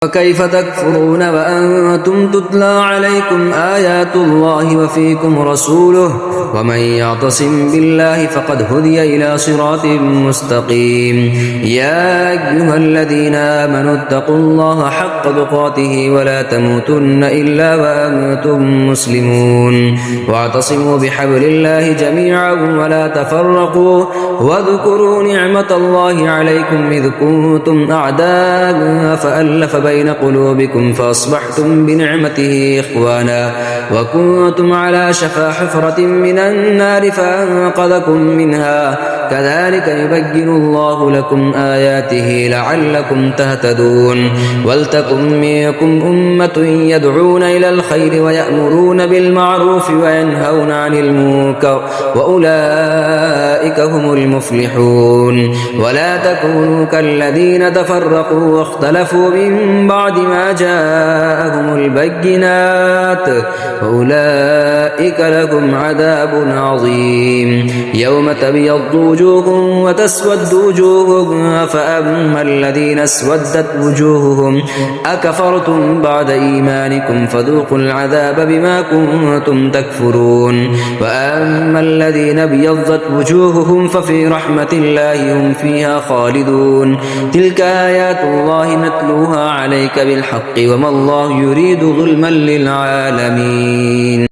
وكيف تكفرون وأنتم تتلى عليكم آيات الله وفيكم رسوله ومن يعتصم بالله فقد هدي إلى صراط مستقيم. يا أيها الذين آمنوا اتقوا الله حق تقاته ولا تموتن إلا وأنتم مسلمون واعتصموا بحبل الله جميعا ولا تفرقوا واذكروا نعمة الله عليكم إذ كنتم أعداء فألف بين قلوبكم فأصبحتم بنعمته إخوانا وكنتم على شفا حفرة من النار فأنقذكم منها كذلك يبين الله لكم آياته لعلكم تهتدون. ولتكن منكم أمة يدعون إلى الخير ويأمرون بالمعروف وينهون عن المنكر وأولئك هم المفلحون. ولا تكونوا كالذين تفرقوا واختلفوا من بعد ما جاءهم البينات وأولئك لهم عذاب عظيم. يوم تبيض وجوه وتسود وجوه فأما الذين اسودت وجوههم أكفرتم بعد إيمانكم فذوقوا العذاب بما كنتم تكفرون. وأما الذين ابيضت وجوههم ففي رحمة الله هم فيها خالدون. تلك آيات الله نتلوها عليك بالحق وما الله يريد ظلما للعالمين.